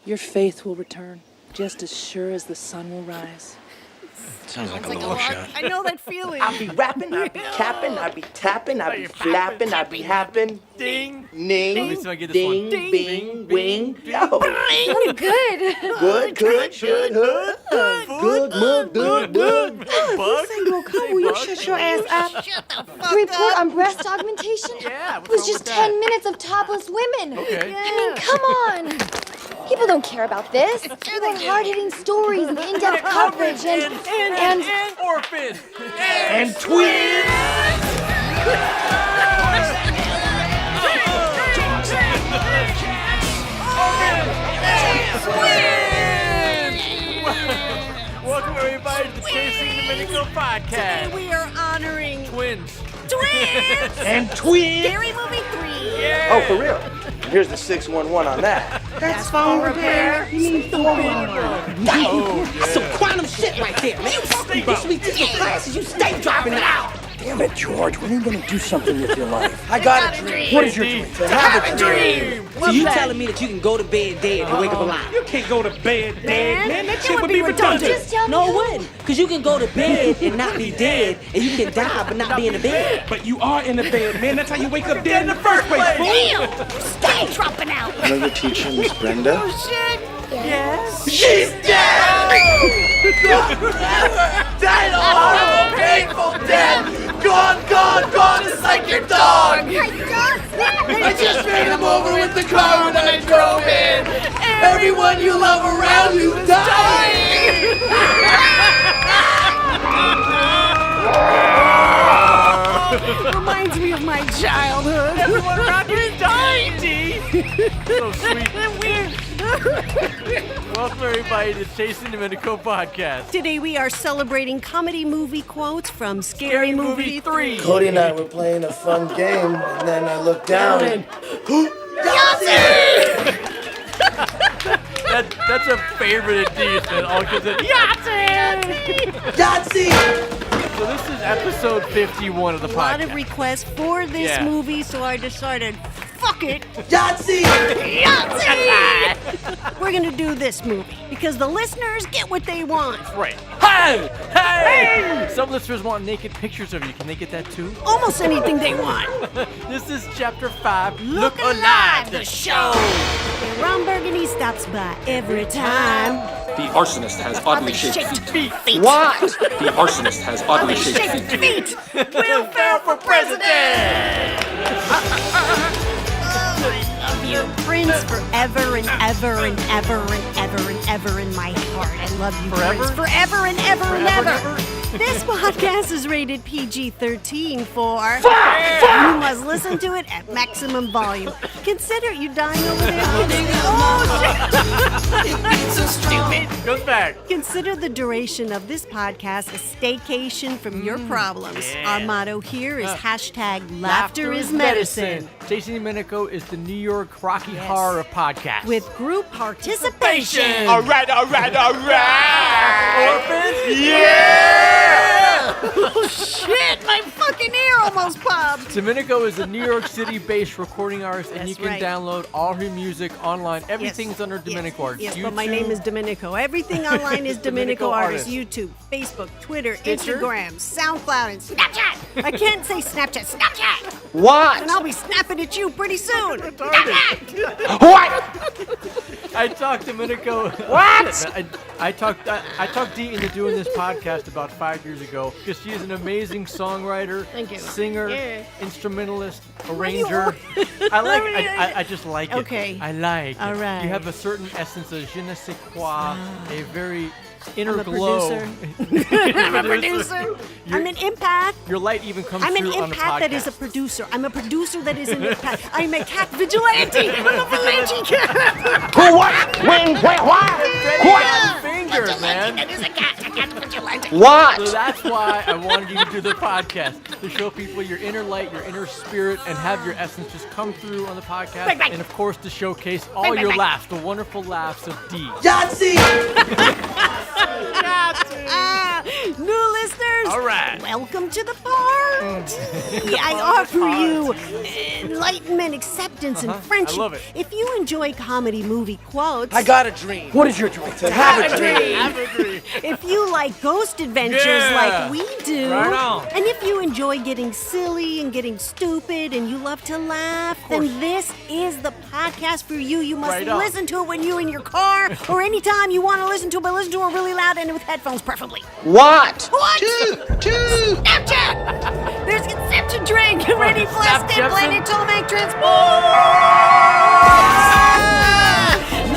Your faith will return, just as sure as the sun will rise. Sounds like a long shot. I know that feeling. I'll be rapping, I'll be capping, I'll be tapping, I'll be flapping, I'll be happing. Ding. Ning, Let me see if I get this one. ding, bing, wing. Yo. Oh, good. Good, should, hood. Good, good. Single, come, will you shut your ass up? Shut the fuck The report up. on breast augmentation? Yeah, It was what's just wrong 10 with minutes of topless women. Okay. I mean, come on. People don't care about this. They want hard-hitting stories and in-depth coverage and orphan. And twins. Welcome everybody to the Chasing Dominico podcast. Today we are honoring Twins. twins. And twins. Scary Movie 3. Yeah. Oh, for real? Here's the 611 on that. that's phone repair. You mean 411? Some quantum shit right there, man. You should be taking classes. You stay dropping out. Damn it, George. When are you going to do something with your life? I got a dream. What is your dream? To have a dream. So you telling me that you can go to bed dead and wake up alive? You can't go to bed dead, man. That shit would would be be redundant. Just tell me No, it who. wouldn't. Because you can go to bed and not be dead, and you can die but not be in the bed. But you are in the bed, man. That's how you wake up dead in the first place, fool. Damn. Stay dropping out. Know your teacher, Miss Brenda? Oh, shit. Yes. She's dead! Dead! Oh, painful death! Gone, just like your dog! I just ran him over with the car when I drove in! Everyone you love around you's dying! Reminds me of my childhood. Everyone around you is dying, D. So sweet. Weird. Welcome everybody to the Chasing Dominico podcast. Today we are celebrating comedy movie quotes from Scary Movie 3. Cody and I were playing a fun game, and then I looked down and... That's a favorite of D's, man. All because of Yahtzee! So this is episode 51 of the A lot podcast. of requests for this Yeah. movie, so I decided, fuck it. Yahtzee! Yahtzee! We're gonna do this movie because the listeners get what they want. Right. Hey! Hey! Some listeners want naked pictures of you. Can they get that too? Almost anything they want. This is chapter 5. Look Alive, the show. Where Ron Burgundy stops by every time. The arsonist has oddly shaped feet. What? The arsonist has oddly shaped feet. Feet. Will Ferrell for president. I love you, Prince, forever and ever and ever and ever and ever in my heart. I love you, Forever? Prince, forever and ever and Forever ever. and ever? This podcast is rated PG-13 for... You must listen to it at maximum volume. Consider you dying over there. Oh, shit. Stupid. Goes back. Consider the duration of this podcast a staycation from your problems. yeah. Our motto here is hashtag laughter is medicine. Chasing Dominico is the New York Rocky Horror of podcasts. With group participation. All right. Orphans? Yeah! Oh shit, my fucking ear almost popped. Dominico is a New York City-based recording artist, and you That's can right. download all her music online. Everything's under DominicoArtist. Yes, but my name is Dominico. Everything online is Dominico DominicoArtist. Artist. YouTube, Facebook, Twitter, Stitcher? Instagram, SoundCloud, and Snapchat. I can't say Snapchat. Snapchat. What? And I'll be snapping at you pretty soon. What? I talked Dominico. What? I talked Dee into doing this podcast about 5 years ago because she is an amazing songwriter, Thank you. singer, Yeah. instrumentalist, do you arranger. I just like it. Okay. I like All it. right. You have a certain essence of je ne sais quoi, a very inner I'm a glow. producer. I'm a producer. I'm an empath. Your light even comes I'm an through on the empath podcast. that is a producer. I'm a producer that is an empath. I'm a cat vigilante. I'm a vigilante cat. Who, what? When, where, why? Freddy got fingers, man. That is a cat vigilante. So What? that's why I wanted you to do the podcast, to show people your inner light, your inner spirit, and have your essence just come through on the podcast. Bang, bang. And of course, to showcase all Bang, bang, your bang. laughs, the wonderful laughs of Dee. Yahtzee! New listeners. All right. Welcome to the party. I offer you enlightenment, acceptance, and friendship. I love it. If you enjoy comedy movie quotes, I got a dream. What is your dream? Have a dream. if you like ghost adventures like we do, Right on. and if you enjoy getting silly and getting stupid and you love to laugh, then this is the podcast for you. You must Right on. listen to it when you're in your car or anytime you want to listen to it, but listen to it really loud and with headphones preferably. What? Two. Snapchat! There's Conception Train. Get ready, Snap Plastic Jepson? Planet Tolemac Transport!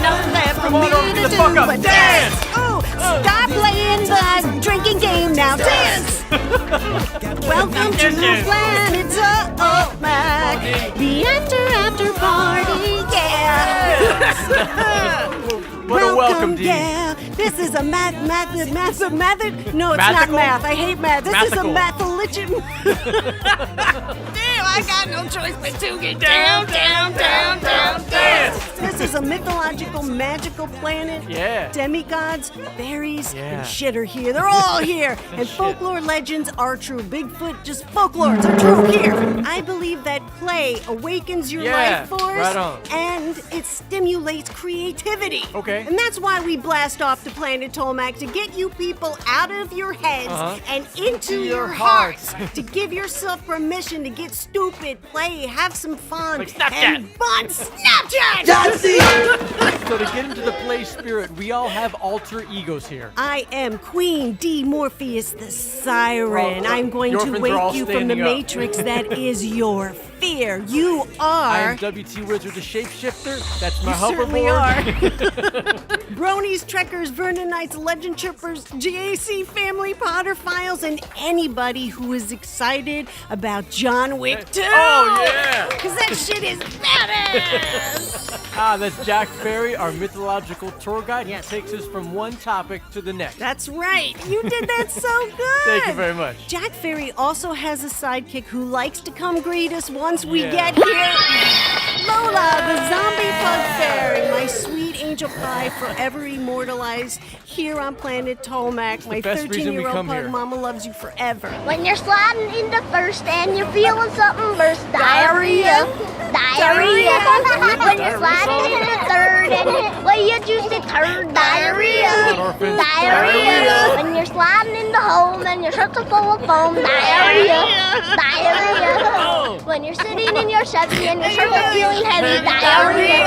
Nothing left for Come on, me don't to get the do fuck up. but Dance! Oh, stop playing the drinking game now. Dance! Welcome to Planet Tolemac, the after party, yeah. What a welcome, D. Yeah. This is a method. No, it's Mathical? not math. I hate math. This is a Mathical. matholigion. Damn, I got no choice but to get down. This is a mythological, magical planet. Yeah. Demigods, fairies, Yeah. and shit are here. They're all here. And Shit. folklore legends are true. Bigfoot, just folklores are true here. I believe that play awakens your Yeah, life force right on. and it stimulates creativity. Okay. And that's why we blast off to Planet Tolemac, to get you people out of your heads and into your hearts. To give yourself permission to get stupid, play, have some fun, Like Snapchat. and fun Snapchat! So to get into the play spirit, we all have alter egos here. I am Queen D. Morpheus the Siren. Oh, I'm going your to orphans are all wake you from the standing up. matrix that is your fear. You I are... am WT Wizard the Shapeshifter. That's my You certainly hoverboard. are. Bronies, Trekkers, Vernon Knights, Legend Trippers, GAC Family, Potter Files, and anybody who is excited about John Wick 2. Oh, yeah. Because that shit is badass. That's Jack Ferry, our mythological tour guide. Yes. He takes us from one topic to the next. That's right. You did that so good. Thank you very much. Jack Ferry also has a sidekick who likes to come greet us once we Yeah. get here. Lola, the zombie pug fairy, my sweet angel pie, forever immortalized here on Planet Tolemac. My best reason we 13-year-old come pug here. mama loves you forever. When you're sliding into first and you're feeling something burst, diarrhea. When you're sliding into third and you juice it turd, diarrhea. Orphans. Diarrhea. When you're sliding into home and your shirts are full of foam, diarrhea. When you're sitting in your Chevy and your shirts are feeling heavy, diarrhea.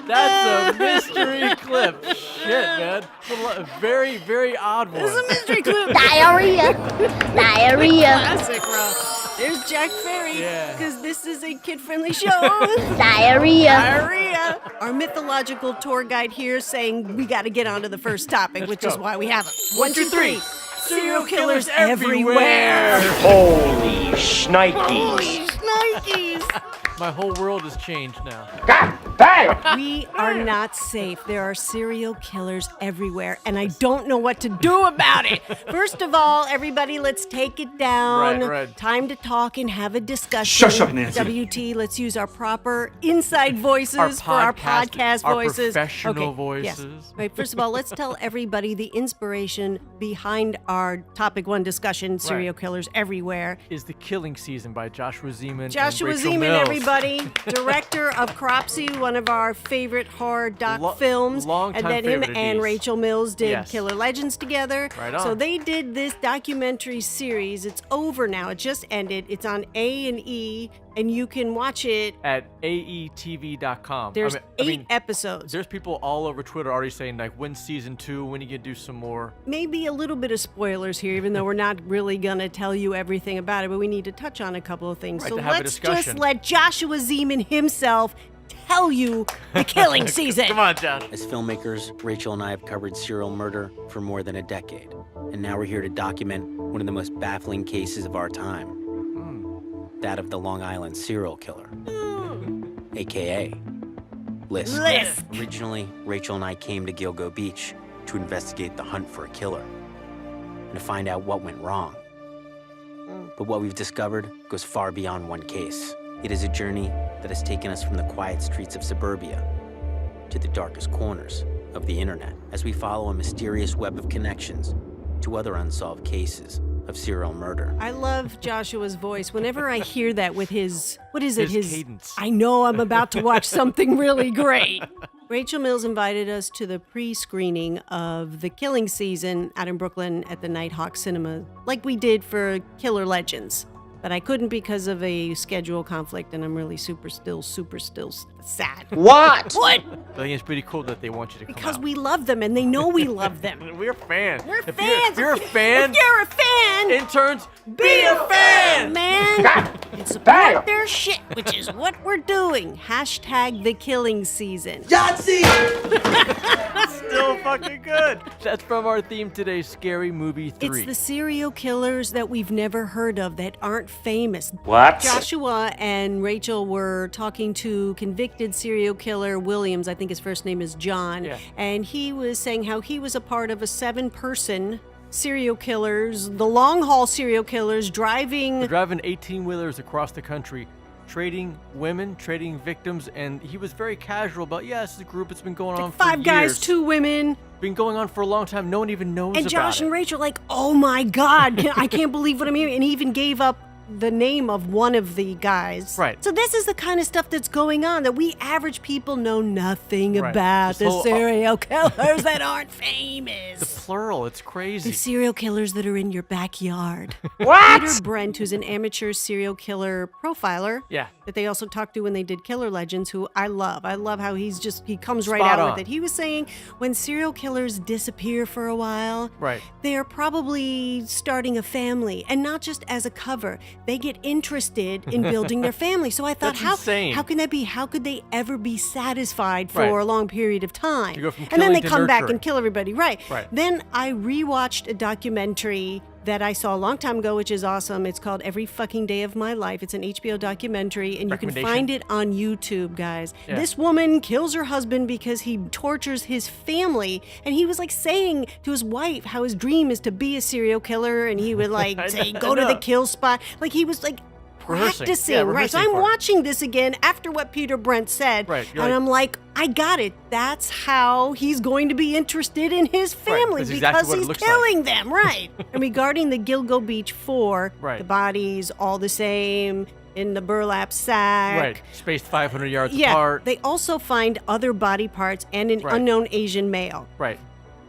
That's a mystery clip. Shit, man. It's a very, very odd one. It's a mystery clip. Diarrhea. Classic, bro. There's Jack Ferry, Yeah. because this is a kid-friendly show. Diarrhea. Diarrhea. Our mythological tour guide here saying we got to get on to the first topic, which is go. why we have it. 1, 2, 3. Serial killers everywhere. Holy shnikes. Holy shnikes. My whole world has changed now. We are not safe. There are serial killers everywhere, and I don't know what to do about it. First of all, everybody, let's take it down. Right. Time to talk and have a discussion. Shush up, Nancy. WT, let's use our proper inside voices for our podcast our voices. professional Yes. voices. Right. First of all, let's tell everybody the inspiration behind our topic one discussion, serial killers everywhere. Is The Killing Season by Joshua Zeman Joshua and Rachel Zeman, Mills. everybody, director of Cropsy, one of our favorite horror doc films. long-time and then him favorite of and these. Rachel Mills did Yes. Killer Legends together. Right on. So they did this documentary series. It's over now. It just ended. It's on A&E, and you can watch it. At aetv.com. There's I eight mean, episodes. there's people all over Twitter already saying, like, when's season 2? When are you going to do some more? Maybe a little bit of spoilers here, even though we're not really going to tell you everything about it, but we need to touch on a couple of things. Right, so to have a let's just discussion. let Joshua Zeman himself tell you the killing season. Come on, John. As filmmakers, Rachel and I have covered serial murder for more than a decade. And now we're here to document one of the most baffling cases of our time. That of the Long Island serial killer. AKA Lisk. Lisk. Originally, Rachel and I came to Gilgo Beach to investigate the hunt for a killer and to find out what went wrong. But what we've discovered goes far beyond one case. It is a journey that has taken us from the quiet streets of suburbia to the darkest corners of the internet as we follow a mysterious web of connections to other unsolved cases of serial murder. I love Joshua's voice. Whenever I hear that with his, what is it? His cadence. I know I'm about to watch something really great. Rachel Mills invited us to the pre-screening of The Killing Season out in Brooklyn at the Nighthawk Cinema, like we did for Killer Legends. But I couldn't because of a schedule conflict, and I'm really super still sad. What? What? I think it's pretty cool that they want you to come Because out. we love them, and they know we love them. We're fans. We're If fans. You're a fan. If you're a fan, Interns, be a fan. man, and support their shit, which is what we're doing. Hashtag The Killing Season. Yahtzee! Still fucking good. That's from our theme today, Scary Movie 3. It's the serial killers that we've never heard of that aren't famous. What? Joshua and Rachel were talking to convicted serial killer Williams. I think his first name is John. Yeah. And he was saying how he was a part of a 7-person serial killers, the long haul serial killers driving. They're driving 18-wheelers across the country, trading women, trading victims, and he was very casual about, this is a group that's been going on for 5 guys, years. 2 women. Been going on for a long time. No one even knows And about Josh it. and Rachel like, oh my God, I can't believe what I'm hearing. And he even gave up the name of one of the guys. Right. So this is the kind of stuff that's going on that we average people know nothing Right. about. This The whole- serial killers that aren't famous. The plural, it's crazy. The serial killers that are in your backyard. What? Peter Brent, who's an amateur serial killer profiler. Yeah. That they also talked to when they did Killer Legends, who I love. I love how he comes right Spot out on. with it. He was saying when serial killers disappear for a while, Right. they're probably starting a family, and not just as a cover. They get interested in building their family. So I thought, That's insane. how can that be? How could they ever be satisfied for Right. a long period of time? To go from and then they killing to come back nurturing. and kill everybody. Right. Right. Then I rewatched a documentary that I saw a long time ago, which is awesome. It's called Every Fucking Day of My Life. It's an HBO documentary, and you can Recommendation? find it on YouTube, guys. Yeah. This woman kills her husband because he tortures his family, and he was like saying to his wife how his dream is to be a serial killer, and he would like I say, know. go to the kill spot. Like he was like Rehearsing. practicing. Yeah, right. So rehearsing I'm for it. watching this again after what Peter Brent said. Right. You're And like- I'm like, I got it. That's how he's going to be interested in his family That's exactly because what it he's looks like. killing them. Right. And regarding the Gilgo Beach 4, Right. the bodies all the same in the burlap sack. Right. Spaced 500 yards Yeah. apart. They also find other body parts and an Right. unknown Asian male. Right.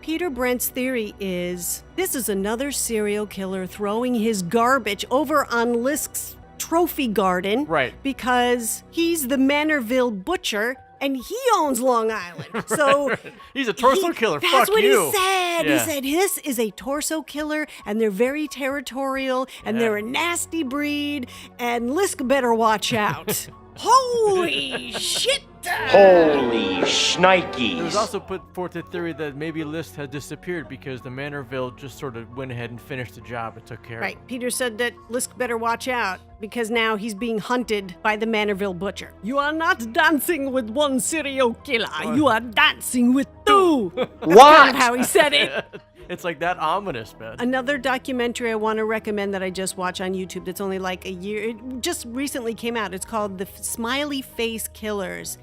Peter Brent's theory is this is another serial killer throwing his garbage over on Lisk's trophy garden. Right. Because he's the Manorville butcher and he owns Long Island. So He's a torso killer. That's Fuck what you. he said. Yeah. He said this is a torso killer and they're very territorial and Yeah. they're a nasty breed and Lisk better watch out. Holy shit! Holy It was shnikes. also put forth a theory that maybe List had disappeared because the Manorville just sort of went ahead and finished the job and took care of Right. it. Peter said that Lisk better watch out because now he's being hunted by the Manorville butcher. You are not dancing with one serial killer. You are dancing with two. That's kind of how he said it. It's like that ominous, man. Another documentary I want to recommend that I just watched on YouTube that's only like a year. It just recently came out. It's called The Smiley Face Killers.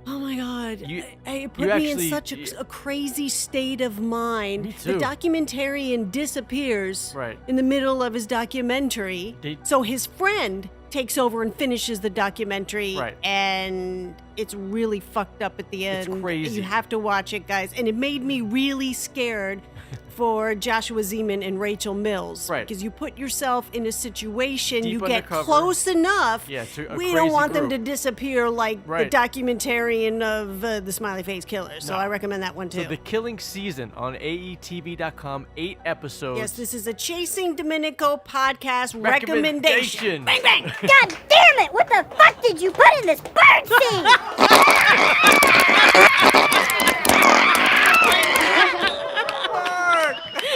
Oh my God. It put me in such a crazy state of mind. Me too. The documentarian disappears Right. in the middle of his documentary. So his friend takes over and finishes the documentary. Right. And it's really fucked up at the end. It's crazy. You have to watch it, guys. And it made me really scared for Joshua Zeman and Rachel Mills. Right. Because you put yourself in a situation, Deep you get undercover. close enough. Yeah, to a we crazy don't want them group. to disappear like Right. the documentarian of the Smiley Face Killers. So No. I recommend that one too. So The Killing Season on AETV.com, 8 episodes. Yes, this is a Chasing Domenico podcast Recommendation. recommendation. Bang, bang. God damn it! What the fuck did you put in this bird seed?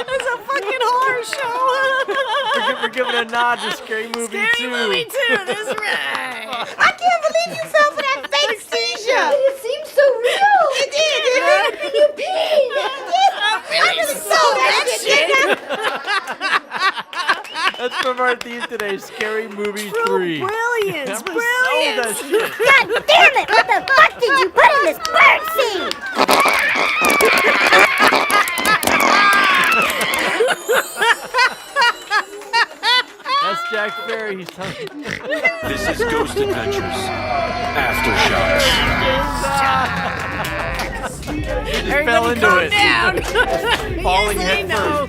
It's a fucking horror show. We're giving a nod to Scary Movie 2. Scary Movie 2, that's right. I can't believe you fell for that fake seizure. It seemed so real. It did, didn't it? You peed. I really saw that shit. That's from our theme today, Scary Movie 3. Brilliance, That was brilliance. so that shit. God damn it! What the fuck did you put in this bird seed? That's Jack Ferry. He's talking. This is Ghost Adventures. Aftershocks. He just fell into calm it. down. Falling Easy, head no.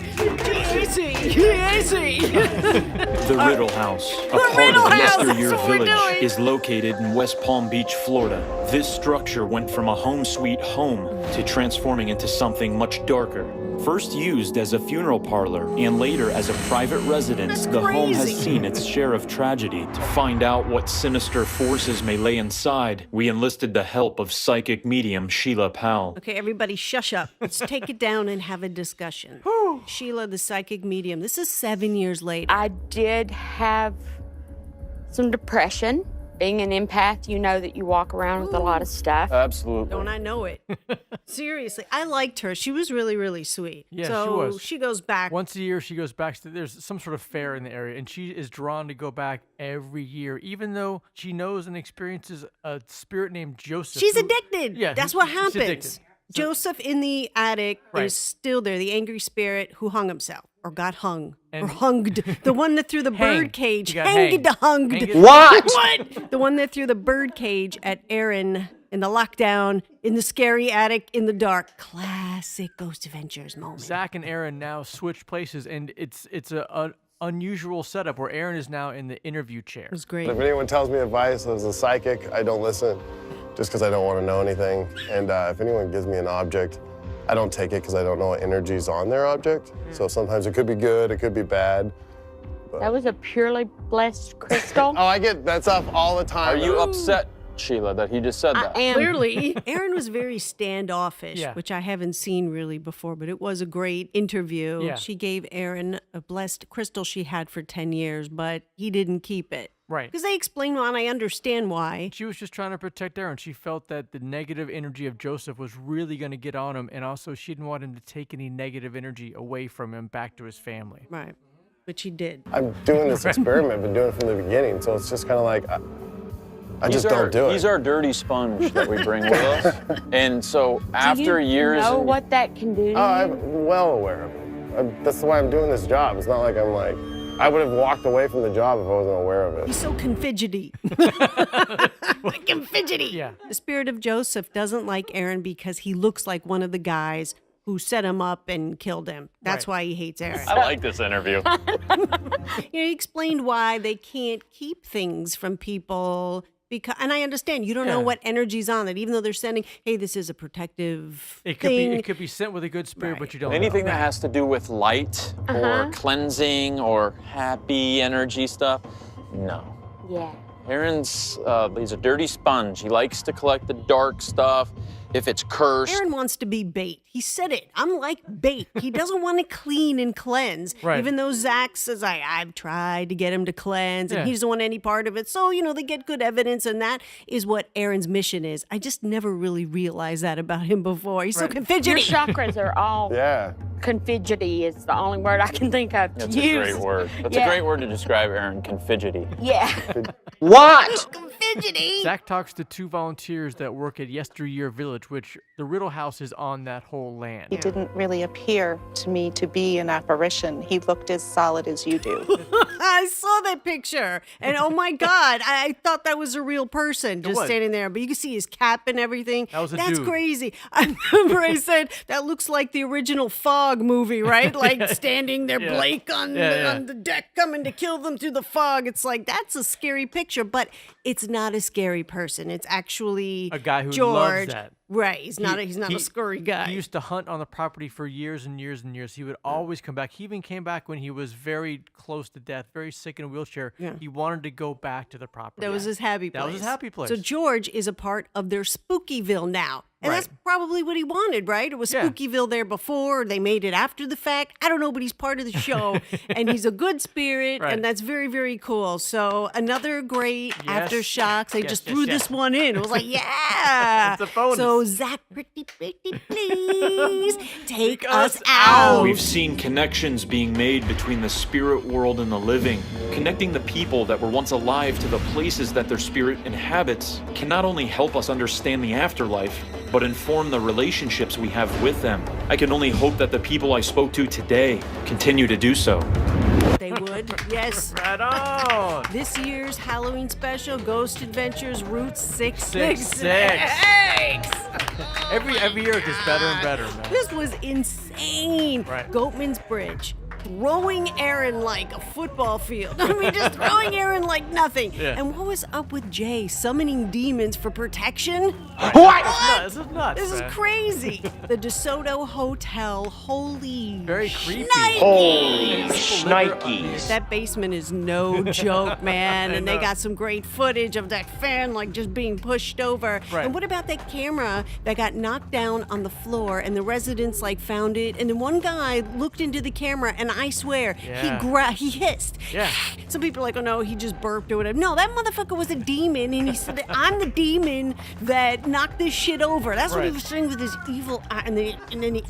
Easy. The Riddle House, a part Riddle of House, Yesteryear that's what we're Village, doing. is located in West Palm Beach, Florida. This structure went from a home sweet home to transforming into something much darker. First used as a funeral parlor and later as a private residence, the home has seen its share of tragedy. To find out what sinister forces may lay inside, we enlisted the help of psychic medium Sheila Powell. Okay, everybody shush up. Let's take it down and have a discussion. Sheila, the psychic medium. This is 7 years later. I did have some depression. Being an empath, you know that you walk around with a lot of stuff. Absolutely. Don't I know it? Seriously, I liked her. She was really, really sweet. Yeah, so she was. She goes back. Once a year, she goes back. There's some sort of fair in the area, and she is drawn to go back every year, even though she knows and experiences a spirit named Joseph. She's addicted. Yeah, That's what she's happens. addicted. Joseph in the attic Right. is still there, the angry spirit who hung himself or got hung And- or hunged. The one that threw the Hanged. bird cage. He got Hanged. hanged. Hunged. Hanged. What? The one that threw the bird cage at Aaron in the lockdown, in the scary attic, in the dark. Classic Ghost Adventures moment. Zach and Aaron now switch places, and it's a unusual setup where Aaron is now in the interview chair. It was great. If anyone tells me advice as a psychic, I don't listen just because I don't want to know anything. And if anyone gives me an object, I don't take it because I don't know what energy's on their object. So sometimes it could be good, it could be bad. That was a purely blessed crystal. Oh, I get that stuff all the time. Are you upset, Sheila, that he just said that? I am. Clearly, Aaron was very standoffish, Yeah. which I haven't seen really before, but it was a great interview. Yeah. She gave Aaron a blessed crystal she had for 10 years, but he didn't keep it. Right. Because they explain why, and I understand why. She was just trying to protect Aaron. She felt that the negative energy of Joseph was really going to get on him, and also she didn't want him to take any negative energy away from him back to his family. Right. Which he did. I'm doing this experiment, been doing it from the beginning, so it's just kind of like, I just don't do it. He's our dirty sponge that we bring with us. And so after Do you years... know what that can do to Oh, you? I'm well aware of it. That's why I'm doing this job. It's not like I'm like, I would have walked away from the job if I wasn't aware of it. He's so confidgety. Confidgety. Yeah. The spirit of Joseph doesn't like Aaron because he looks like one of the guys who set him up and killed him. That's why he hates Aaron. I like this interview. He explained why they can't keep things from people because, and I understand you don't know what energy's on it, even though they're sending, hey, this is a protective thing. It could be sent with a good spirit, but you don't Anything know. that has to do with light or cleansing or happy energy stuff, no. Yeah. Aaron's, he's a dirty sponge. He likes to collect the dark stuff. If it's cursed. Aaron wants to be bait. He said it. I'm like bait. He doesn't want to clean and cleanse. Right. Even though Zach says, I've tried to get him to cleanse and Yeah. he doesn't want any part of it. So, they get good evidence, and that is what Aaron's mission is. I just never really realized that about him before. He's so Your confidgety. chakras are all Yeah. confidgety is the only word I can think of to That's use. a great word. That's Yeah. a great word to describe Aaron, confidgety. Yeah. What? Confidgety. Zach talks to two volunteers that work at Yesteryear Village, which the Riddle House is on that whole land. He didn't really appear to me to be an apparition. He looked as solid as you do. I saw that picture, and oh my God, I thought that was a real person just was. standing there. But you can see his cap and everything. That was a That's dude. crazy. I remember I said that looks like the original Fog movie, right? Like standing there, Yeah. Blake on the deck, coming to kill them through the fog. It's like that's a scary picture, but it's not a scary person. It's actually A guy who George. loves that. Right? He's not a He- scurry guy. He used to hunt on the property for years and years and years. He would always come back. He even came back when he was very close to death, very sick in a wheelchair. Yeah. He wanted to go back to the property. That was his happy place. That was his happy place. So George is a part of their Spookyville now. And Right. that's probably what he wanted, right? It was Yeah. Spookyville there before. They made it after the fact. I don't know, but he's part of the show. And he's a good spirit. Right. And that's very, very cool. So another great Yes. Aftershocks. They Yes, just yes, threw yes. this one in. It was like, yeah. It's a bonus. So Zach, pretty, please take us out. We've seen connections being made between the spirit world and the living. Connecting the people that were once alive to the places that their spirit inhabits can not only help us understand the afterlife, but inform the relationships we have with them. I can only hope that the people I spoke to today continue to do so. They would, yes. Right on. This year's Halloween special, Ghost Adventures Route 66. Every year it gets better and better, man. This was insane. Right. Goatman's Bridge. Throwing Aaron like a football field. I mean, just throwing Aaron like nothing. Yeah. And what was up with Jay summoning demons for protection? What? This is nuts. This man. is crazy. The DeSoto Hotel. Holy Very creepy. Holy shnikes. That basement is no joke, man. And they got some great footage of that fan like just being pushed over. Right. And what about that camera that got knocked down on the floor and the residents like found it? And then one guy looked into the camera and I swear he hissed. Yeah. Some people are like, oh no, he just burped or whatever. No, that motherfucker was a demon, and he said that I'm the demon that knocked this shit over. That's what he was saying with his evil eye, and then he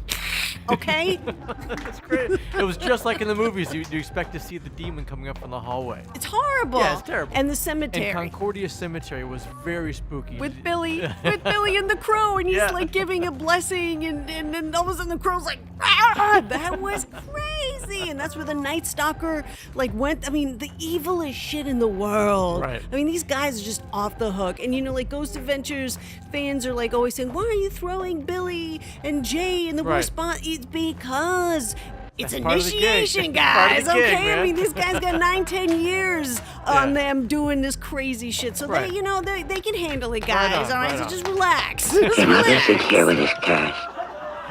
okay? That's great. It was just like in the movies. You expect to see the demon coming up from the hallway. It's horrible. Yeah, it's terrible. And the cemetery. And Concordia Cemetery was very spooky. With Billy and the crow, and he's like giving a blessing, and then all of a sudden the crow's like, ah! That was crazy. And that's where the Night Stalker like went. I mean, the evilest shit in the world. Right. I mean, these guys are just off the hook. And you know, like Ghost Adventures fans are like always saying, why are you throwing Billy and Jay in the worst spot? It's because it's initiation, guys. Okay, I mean, these guys got 9-10 years on them doing this crazy shit, so they, you know, they can handle it, guys. All right, so just relax. Your mother sits here with his cash.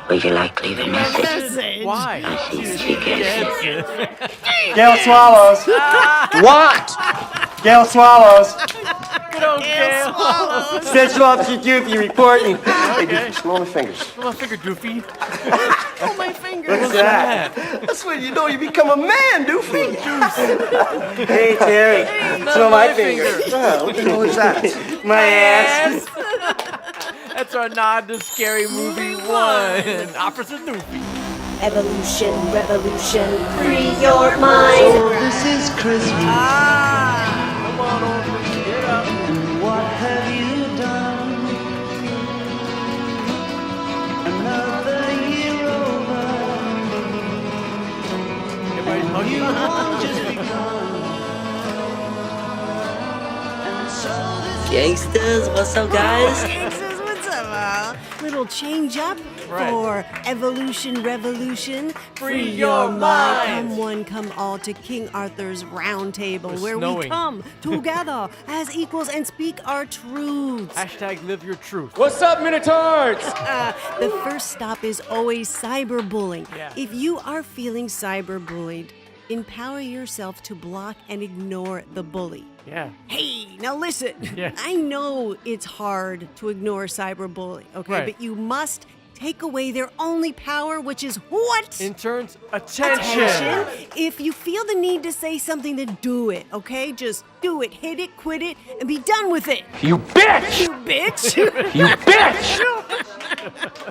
Would you like to leave a message? Why? I see she gets it. Gail Swallows. What? Gail Swallows. Good old Gail. Special Officer Doofy reporting. Hey, Doofy, smell my fingers. Smell my finger, Doofy. Oh, my fingers. What's that? That's when you know you become a man, Doofy. Hey, Terry. Smell my fingers. Oh, what the hell is that? My ass. That's our nod to Scary Movie 1. Officer Doofy. Evolution, revolution, free your mind. This is Christmas. Come on over, get up. What have you done? Another year over. Everybody's hugging. You won't just begun. And so this Gangsters, what's up, guys? Gangsters, what's up, little change up for Evolution Revolution. Free your mind. Come one, come all to King Arthur's Round Table, It's where snowing. we come together as equals and speak our truths. Hashtag live your truth. What's up, Minotaurs? The first stop is always cyberbullying. Yeah. If you are feeling cyberbullied, empower yourself to block and ignore the bully. Yeah. Hey, now listen. Yeah. I know it's hard to ignore cyberbullying, okay? Right. But you must take away their only power, which is what? Interns, attention. If you feel the need to say something, then do it, okay? Just do it. Hit it, quit it, and be done with it. You bitch! You bitch! You bitch!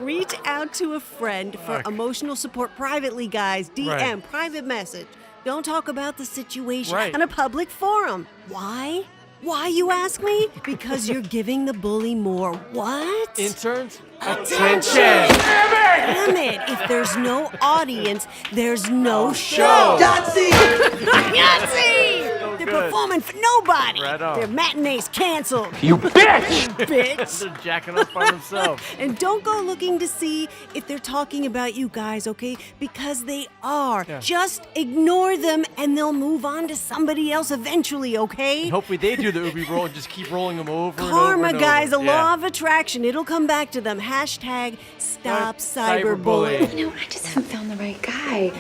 Reach out to a friend for emotional support privately, guys. DM, private message. Don't talk about the situation on a public forum. Why? Why, you ask me? Because you're giving the bully more what? Interns, attention! Damn it! If there's no audience, there's no show. Yahtzee! Yahtzee! They're performing for nobody. Right on. Their matinee's canceled. You bitch! Bitch. They're jacking up on themselves. And don't go looking to see if they're talking about you guys, okay? Because they are. Yeah. Just ignore them and they'll move on to somebody else eventually, okay? And hopefully they do the Ubi roll and just keep rolling them over and over Karma, and guys, over. the law of attraction. It'll come back to them. Hashtag stop cyberbullying. You know, I just haven't found the right guy.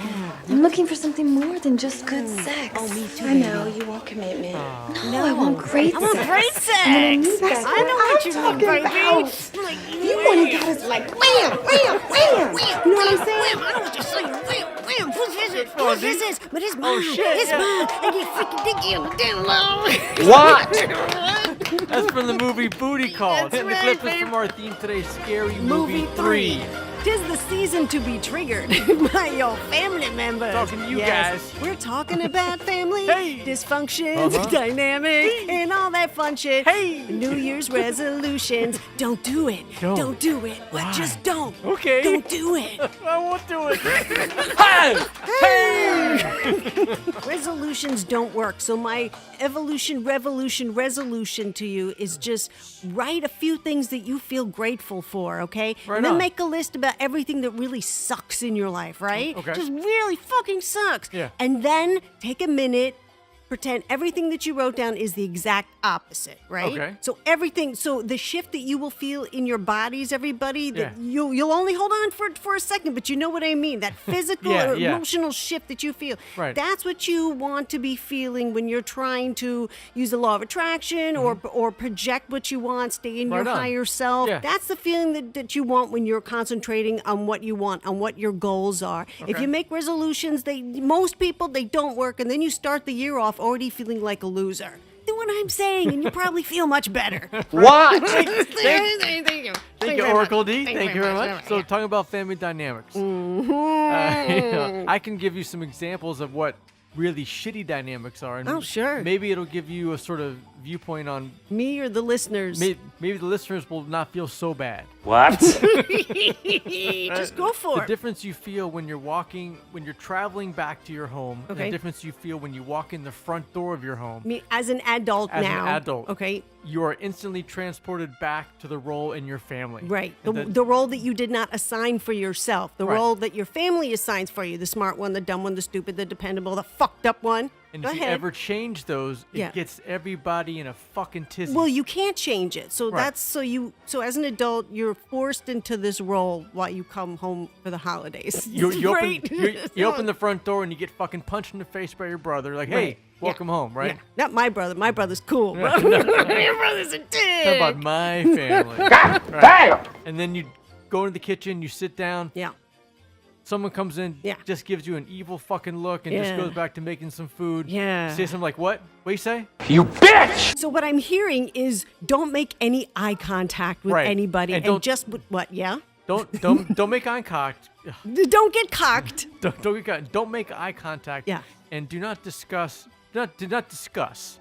I'm looking for something more than just good sex. Oh, me too. I know, you want commitment. No, I want great I want sex. great sex. That's I know what you mean, baby. You want to guys like wham, wham, wham. You know what I'm saying? I know what you're saying. Wham, wham. Whose is it? Whose is this? But it's mine. It's mine. I get freaking dicky on the down low. What? That's from the movie Booty Call. That's And the right, clip is babe. from our theme today, Scary Movie 3. 'Tis the season to be triggered by your family members. Talking to you Yes, guys. We're talking about family dysfunctions, Uh-huh. dynamics, and all that fun shit. New Year's resolutions. Don't do it. Don't. do it. Well, just don't. Okay. Don't do it. I won't do it. Resolutions don't work. So my resolution to you is just write a few things that you feel grateful for, okay? Right and then on. make a list about everything that really sucks in your life, right? Okay. Just really fucking sucks. Yeah. And then take a minute, pretend everything that you wrote down is the exact opposite, right? Okay. So the shift that you will feel in your bodies, everybody, that Yeah. you'll only hold on for a second, but you know what I mean? That physical Yeah, or yeah. emotional shift that you feel. Right. That's what you want to be feeling when you're trying to use the law of attraction or project what you want, stay in Right your on. higher self. Yeah. That's the feeling that you want when you're concentrating on what you want, on what your goals are. If Okay. you make resolutions, most people, they don't work, and then you start the year off already feeling like a loser. Do what I'm saying, and you probably feel much better. What? Thank you. Thank you, Oracle D. Thank you very much. So, talking about family dynamics, I can give you some examples of what really shitty dynamics are. And Oh, sure. Maybe it'll give you a sort of viewpoint on Me or the listeners? maybe the listeners will not feel so bad. What? Just go for The it. difference you feel when you're traveling back to your home, and Okay. the difference you feel when you walk in the front door of your home. Me as an adult As now. an adult, Okay. you are instantly transported back to the role in your family. Right. And The role that you did not assign for yourself. The Right. role that your family assigns for you. The smart one, the dumb one, the stupid, the dependable, the fucked up one. and Go if you ahead. ever change those, it Yeah. gets everybody in a fucking tizzy. Well, you can't change it. So Right. that's so as an adult, you're forced into this role while you come home for the holidays. You open, Right? you open the front door and you get fucking punched in the face by your brother. Like, hey, Right. welcome home, right? Yeah. Not my brother. My brother's cool. Yeah. Your brother's a dick. How about my family? Right. damn! And then you go into the kitchen, you sit down. Yeah. Someone comes in, just gives you an evil fucking look, and just Yeah. goes back to making some food. Yeah. Say something like, what? What you say? You bitch! So what I'm hearing is don't make any eye contact with Right. anybody, And and, don't- just what? Yeah. Don't make eye contact. Don't get cocked. Don't make eye contact. Yeah. And do not discuss. Do not discuss.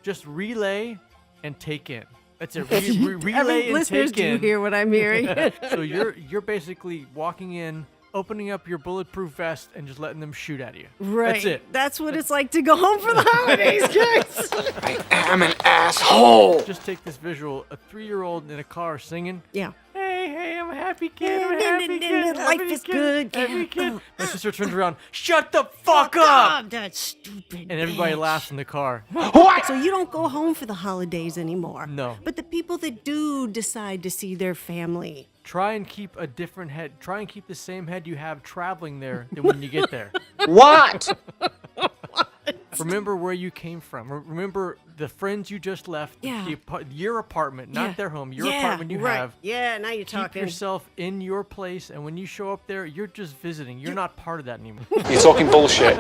Just relay and take in. That's it. Relay and listeners take in. do hear what I'm hearing. So you're basically walking in, opening up your bulletproof vest, and just letting them shoot at you. Right. That's it. That's what it's like to go home for the holidays, guys. I am an asshole! Just take this visual: a 3-year-old in a car singing. Yeah. Hey, I'm a happy kid. I'm a happy kid. Life is good. Happy kid. My sister turns around. Shut the fuck up! That stupid. And everybody bitch. laughs in the car. So you don't go home for the holidays anymore. No. But the people that do decide to see their family. Try and keep a different head. Try and keep the same head you have traveling there than when you get there. What? Remember where you came from. Remember the friends you just left. Yeah. Your apartment, not Yeah. their home. Your Yeah, apartment you right. have. Yeah, now you're Keep talking. yourself in your place, and when you show up there, you're just visiting. You're not part of that anymore. You're talking bullshit.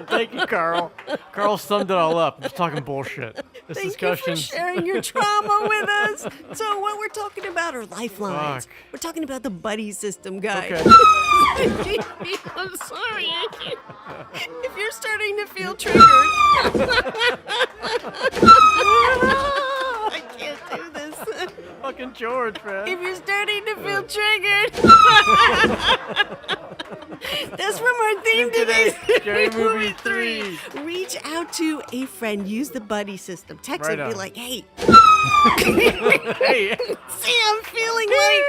Thank you, Carl. Carl summed it all up. I'm just talking bullshit. This Thank discussion. you for sharing your trauma with us. So what we're talking about are lifelines. Fuck. We're talking about the buddy system, guys. Okay. I'm sorry. If you're starting to feel triggered. I can't do this. Fucking George, man. If you're starting to feel triggered. That's from our theme today. Scary Movie 3. Reach out to a friend. Use the buddy system. Text Right and be on. like, hey. Hey. See, I'm feeling like.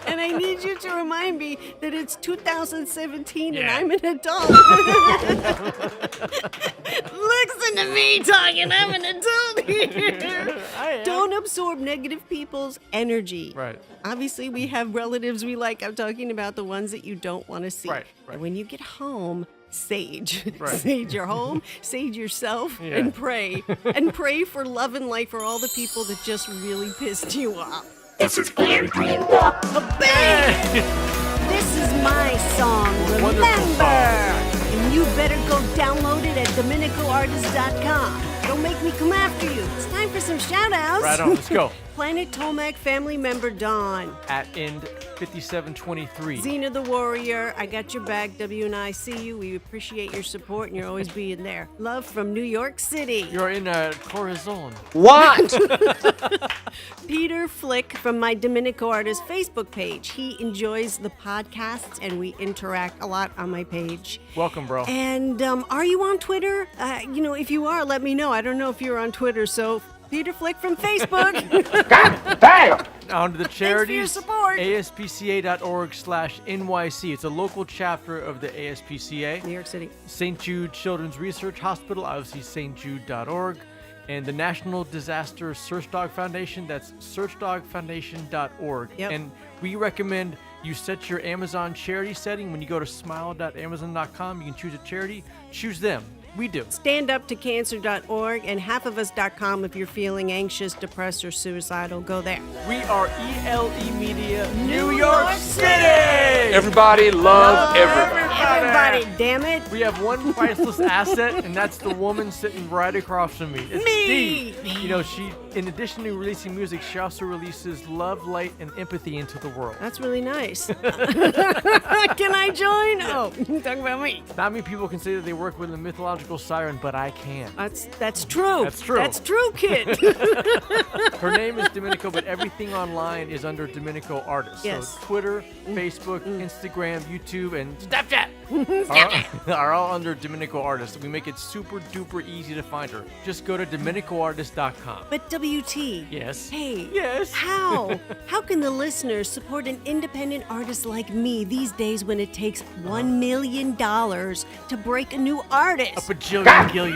And I need you to remind me that it's 2017 and Yeah. I'm an adult. Listen to me talking. I'm an adult here. I am. Don't absorb negative people's energy. Right. Obviously, we have relatives we like. I'm talking about the ones that you don't want to see. Right. And when you get home, sage. Right. Sage your home, sage yourself, Yeah. and pray. And pray for love and life for all the people that just really pissed you off. This is Glenn Green. Bang! This is my song, Wonderful Remember. song. And you better go download it at DominicoArtist.com. Don't make me come after you. It's time for some shout-outs. Right on, let's go. Planet Tolemac family member Dawn. At end 5723. Xena the Warrior, I got your back. W and I see you. We appreciate your support and you're always being there. Love from New York City. You're in Corazon. What? Peter Flick from my Dominico Artist Facebook page. He enjoys the podcasts and we interact a lot on my page. Welcome, bro. And are you on Twitter? If you are, let me know. I don't know if you're on Twitter, so Peter Flick from Facebook. God damn! On to the charities. Thanks for your support. ASPCA.org/NYC. It's a local chapter of the ASPCA. New York City. St. Jude Children's Research Hospital, obviously stjude.org. And the National Disaster Search Dog Foundation, that's searchdogfoundation.org. Yep. And we recommend you set your Amazon charity setting. When you go to smile.amazon.com, you can choose a charity. Choose them. We do. Standuptocancer.org and halfofus.com if you're feeling anxious, depressed, or suicidal. Go there. We are ELE Media, New York City! Everybody love everybody. Everybody, damn it. We have one priceless asset, and that's the woman sitting right across from me. It's Me! Dee. She, in addition to releasing music, she also releases love, light, and empathy into the world. That's really nice. Can I join? Oh, talk about me. Not many people can say that they work with a mythological siren, but I can. That's true. That's true. That's true, kid. Her name is Dominico, but everything online is under Dominico Artist. Yes. So Twitter, Facebook, Instagram, YouTube, and Snapchat Snapchat. are all under Dominico Artist. We make it super duper easy to find her. Just go to DominicoArtist.com. But WT. Yes. Hey. Yes. How? How can the listeners support an independent artist like me these days when it takes $1 million to break a new artist? $1 billion.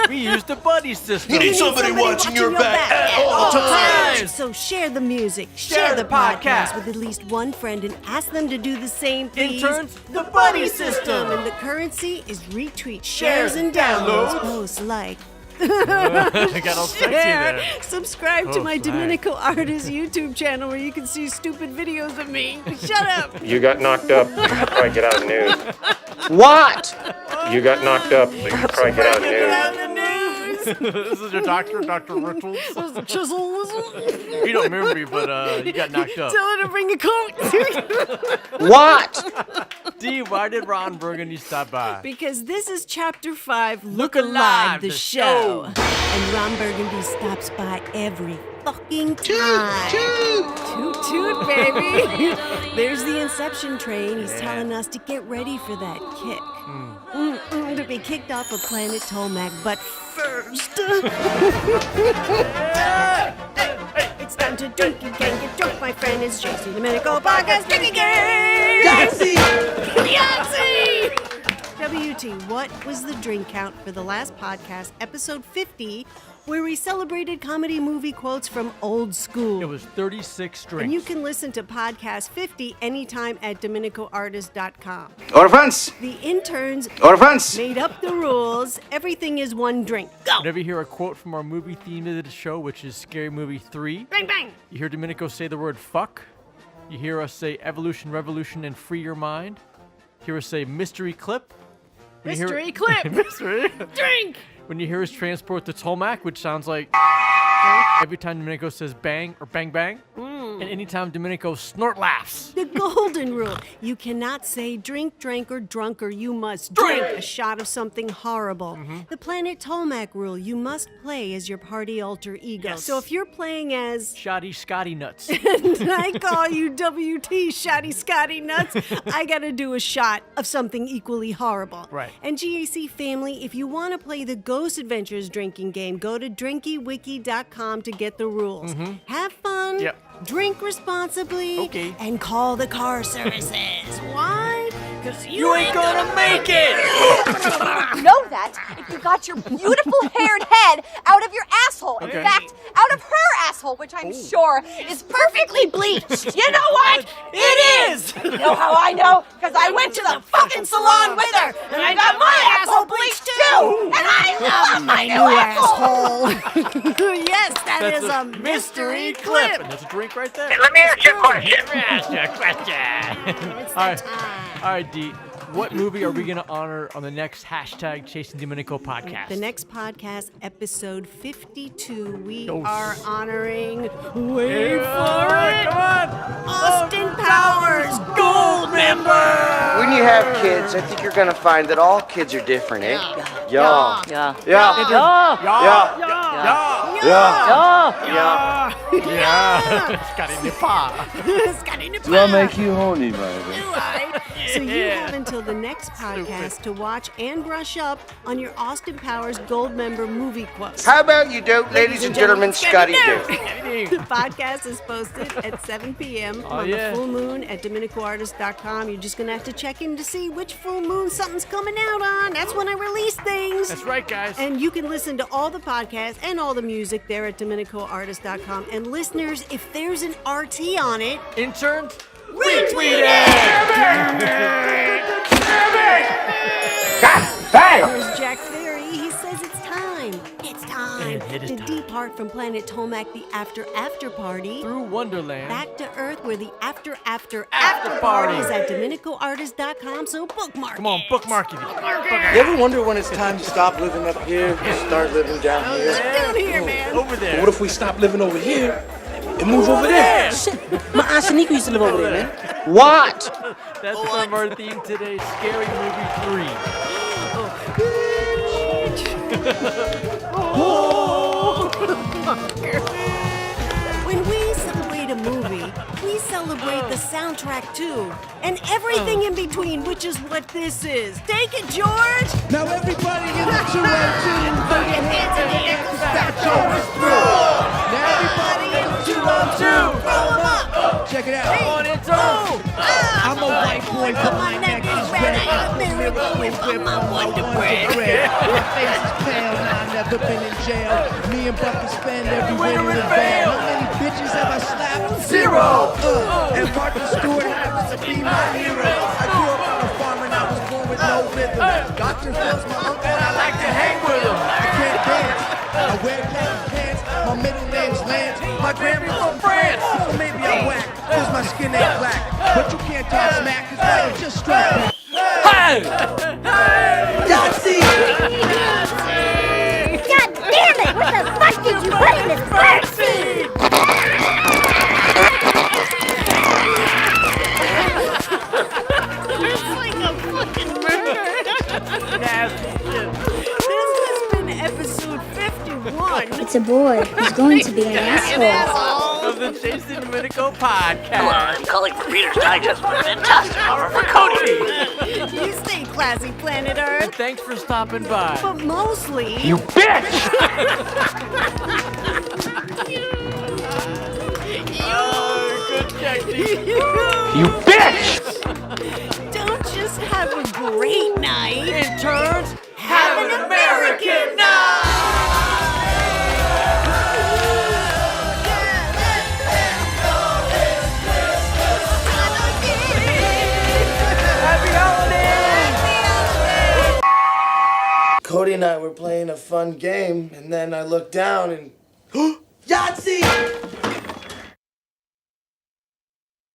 We use the buddy system. You need somebody watching your back at all times. So share the music, share the podcast with at least one friend and ask them to do the same, please. Interns, the buddy system. And the currency is retweet, shares, and downloads. Post, like. I got all sexy there. Subscribe to my Post, Dominico Artist YouTube channel where you can see stupid videos of me. Shut up. You got knocked up. You should probably get out of the news. What? You got knocked up. You should probably get out of the news. This is your doctor, Dr. Riddle. Chisel whistle. You don't remember me, but you got knocked up. Tell her to bring a coat. What? D, why did Ron Burgundy stop by? Because this is Chapter 5, Look Alive, the show. And Ron Burgundy stops by every fucking time. Toot, toot, baby. There's the Inception train. He's telling us to get ready for that kick. To be kicked off of Planet Tolemac, but first... It's time to drink, you can get drunk, my friend. It's JC Domenico Podcast Drinking Game! Yahtzee! Yahtzee! WT, what was the drink count for the last podcast, episode 50, where we celebrated comedy movie quotes from old school? It was 36 drinks. And you can listen to podcast 50 anytime at DominicoArtist.com. Order fronts. The interns Order fronts. made up the rules. Everything is one drink. Go! Whenever you hear a quote from our movie theme of the show, which is Scary Movie 3, Bang, bang! you hear Domenico say the word fuck. You hear us say evolution, revolution, and free your mind. You hear us say mystery clip. When you hear- Mystery clip! Mystery. Drink! When you hear us transport the Tolemac, which sounds like every time Domenico says bang or bang bang, and anytime Domenico snort laughs. The golden rule. You cannot say drink, drank, or drunker. You must drink a shot of something horrible. The Planet Tolemac rule. You must play as your party alter ego. Yes. So if you're playing as... Shoddy Scotty Nuts. and I call you WT Shoddy Scotty Nuts, I gotta do a shot of something equally horrible. Right. And GAC family, if you want to play the Ghost Adventures drinking game, go to drinkywiki.com to get the rules. Have fun. Yep. Drink responsibly. Okay. And call the car services. Why? Because You ain't gonna make it! Know that if you got your beautiful haired head out of your asshole. Okay. In fact, out of her asshole, which I'm sure is perfectly bleached. You know what? It is! You know how I know? Because I went to the fucking salon with her, and I got my asshole bleached too! And I love my new asshole! Yes, That's is a mystery clip. And there's a drink right there. Let me ask you a question. Ask you a question. All right, D. what movie are we going to honor on the next hashtag Chasing Domenico podcast? The next podcast, episode 52, we are honoring, wait for it, come on, Austin Powers, Gold Member! When you have kids, I think you're gonna find that all kids are different, eh? Yeah. Yeah. Do I make you horny, baby? So you have until the next podcast to watch and brush up on your Austin Powers Gold Member movie quotes. How about you do, ladies and gentlemen, Scotty do. The podcast is posted at 7 p.m. on the full moon at DominicoArtist.com. You're just going to have to check in to see which full moon something's coming out on. That's when I release things. That's right, guys. And you can listen to all the podcasts and all the music there at DominicoArtist.com. And listeners, if there's an RT on it, interns, retweet it! God damn! Here's Jack Ferry. He says it's time. It's time to depart from planet Tolemac, the after party. Through Wonderland. Back to Earth, where the after party is at DominicoArtist.com, so bookmark Come on, bookmark it. You ever wonder when it's time to stop living up here and start living down here? Down here, man. Over there. What if we stop living over here and move over there? Shit. My Aunt Shanika used to live over there, man. What? That's from our theme today, Scary Movie 3. When we celebrate a movie, we celebrate the soundtrack too, and everything in between, which is what this is. Take it, George! Now everybody in the 202, put your hands in the air, stop showing through. Now everybody in the 202, throw them up! check it out. Hey, On its own. I'm a white boy, but my neck is red. I'm a miracle with my Wonder Bread. My face is pale, now I've never been in jail. Me and Bucky spend every winter in Vail. How many bitches have I slapped? 0. And Martha Stewart happens to be my hero. I grew up on a farm and I was born with no rhythm. Dr. Phil's my uncle and I like to hang with him. I can't dance. I wear khaki pants. My middle name's Lance. My grandma's from France. So maybe I'm whack, cause my skin ain't black. But you can't talk smack, cause I am just straight. Hey! Yahtzee! God damn it! What the fuck did you put in this bird seed? It's like a fucking murder. This has been episode 51. It's a boy who's going to be an asshole. Of the Chasing Domenico podcast. Hello, I'm calling for Reader's Digest with a fantastic offer for Cody. You stay classy, planet Earth. And thanks for stopping by. But mostly... You bitch! Good technique. You bitch! Don't just have a great night. Interns, have an American night! Cody and I were playing a fun game, and then I looked down and... Yahtzee!